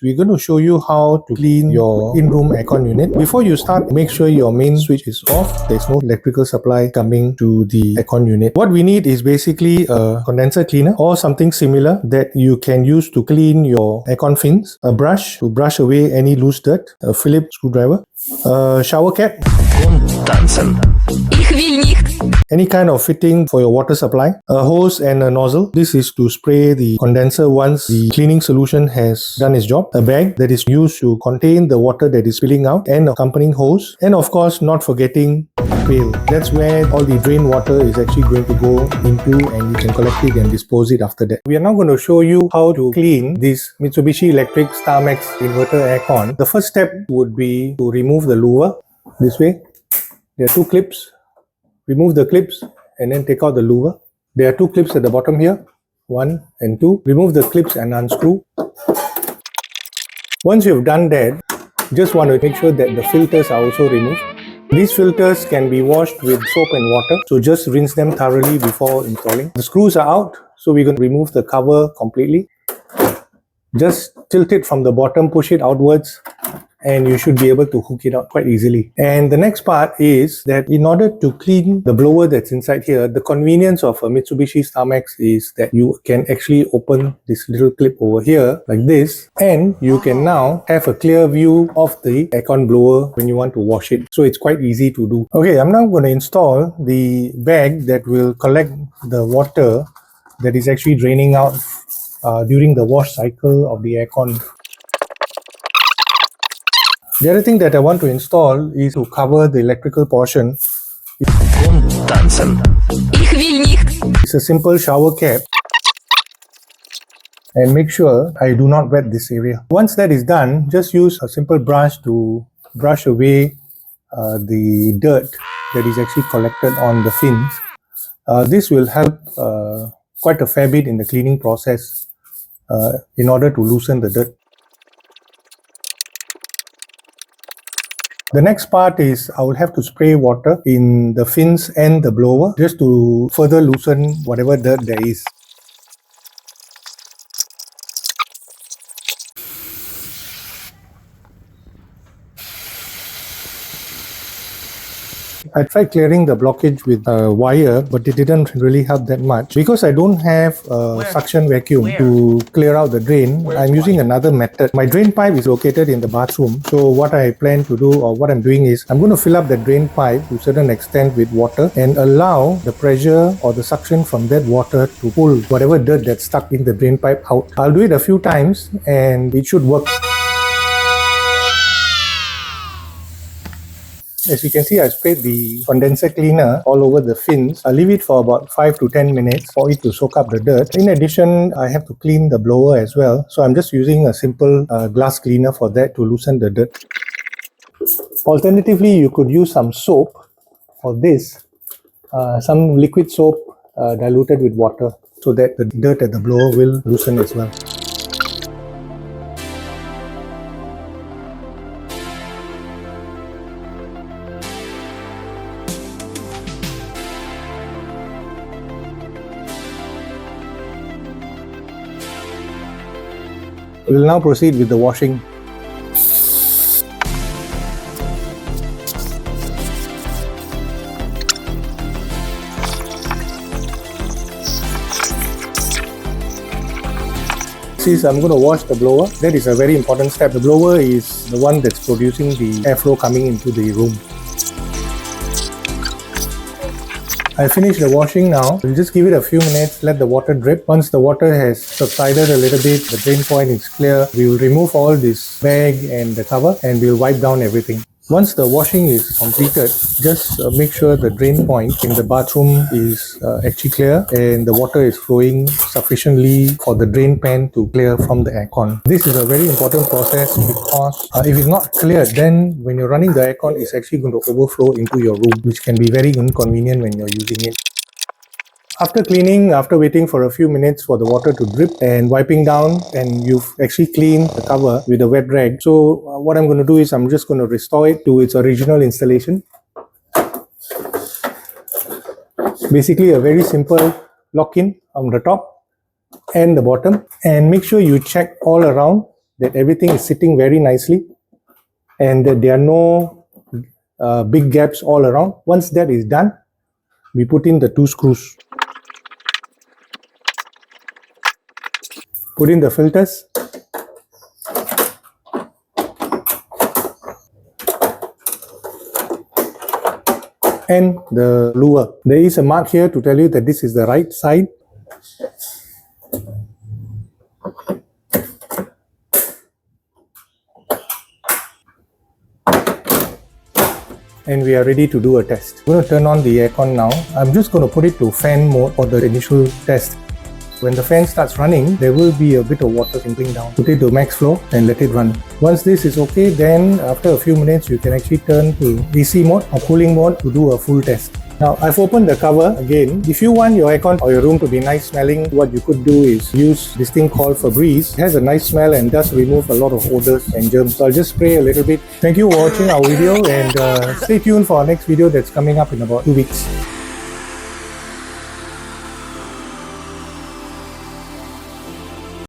we're going to show you how to clean your in-room aircon unit. Before you start, make sure your main switch is off. There's no electrical supply coming to the aircon unit. What we need is basically a condenser cleaner or something similar that you can use to clean your aircon fins, a brush to brush away any loose dirt, a Phillips screwdriver, a shower cap, any kind of fitting for your water supply, a hose and a nozzle. This is to spray the condenser once the cleaning solution has done its job, a bag that is used to contain the water that is spilling out, and accompanying hose, and of course not forgetting a pail. That's where all the drain water is actually going to go into, and you can collect it and dispose it after that. We are now going to show you how to clean this Mitsubishi Electric StarMax inverter aircon. The first step would be to remove the louver this way. There are two clips. Remove the clips and then take out the louver. There are two clips at the bottom here, 1 and 2. Remove the clips and unscrew. Once you've done that, just want to make sure that the filters are also removed. These filters can be washed with soap and water, so just rinse them thoroughly before installing. The screws are out, so we're going to remove the cover completely. Just tilt it from the bottom, push it outwards, and you should be able to hook it out quite easily. And the next part is that in order to clean the blower that's inside here, the convenience of a Mitsubishi StarMax is that you can actually open this little clip over here like this, and you can now have a clear view of the aircon blower when you want to wash it. So it's quite easy to do. Okay, I'm now going to install the bag that will collect the water that is actually draining out during the wash cycle of the aircon. The other thing that I want to install is to cover the electrical portion. It's a simple shower cap. And make sure I do not wet this area. Once that is done, just use a simple brush to brush away the dirt that is actually collected on the fins. This will help quite a fair bit in the cleaning process in order to loosen the dirt. The next part is I will have to spray water in the fins and the blower just to further loosen whatever dirt there is. I tried clearing the blockage with a wire, but it didn't really help that much. Because I don't have a suction vacuum to clear out the drain, I'm using another method. My drain pipe is located in the bathroom. So what I plan to do, or what I'm doing is, I'm going to fill up the drain pipe to a certain extent with water and allow the pressure or the suction from that water to pull whatever dirt that's stuck in the drain pipe out. I'll do it a few times and it should work. As you can see, I sprayed the condenser cleaner all over the fins. I'll leave it for about 5 to 10 minutes for it to soak up the dirt. In addition, I have to clean the blower as well. So I'm just using a simple glass cleaner for that to loosen the dirt. Alternatively, you could use some soap for this. Some liquid soap diluted with water so that the dirt at the blower will loosen as well. We will now proceed with the washing. Since I'm going to wash the blower, that is a very important step. The blower is the one that's producing the airflow coming into the room. I finished the washing now. We'll just give it a few minutes, let the water drip. Once the water has subsided a little bit, the drain point is clear, we will remove all this bag and the cover and we'll wipe down everything. Once the washing is completed, just make sure the drain point in the bathroom is actually clear and the water is flowing sufficiently for the drain pan to clear from the aircon. This is a very important process because if it's not clear, then when you're running the aircon, it's actually going to overflow into your room, which can be very inconvenient when you're using it. After cleaning, after waiting for a few minutes for the water to drip and wiping down, and you've actually cleaned the cover with a wet rag. So what I'm going to do is I'm just going to restore it to its original installation. Basically a very simple lock-in on the top and the bottom, and make sure you check all around that everything is sitting very nicely and that there are no big gaps all around. Once that is done, we put in the 2 screws. Put in the filters. And the lure. There is a mark here to tell you that this is the right side. And we are ready to do a test. I'm going to turn on the aircon now. I'm just going to put it to fan mode for the initial test. When the fan starts running, there will be a bit of water trickling down. Put it to max flow and let it run. Once this is okay, then after a few minutes, you can actually turn to AC mode or cooling mode to do a full test. Now, I've opened the cover again. If you want your aircon or your room to be nice smelling, what you could do is use this thing called Febreze. It has a nice smell and does remove a lot of odors and germs. So I'll just spray a little bit. Thank you for watching our video and stay tuned for our next video that's coming up in about 2 weeks.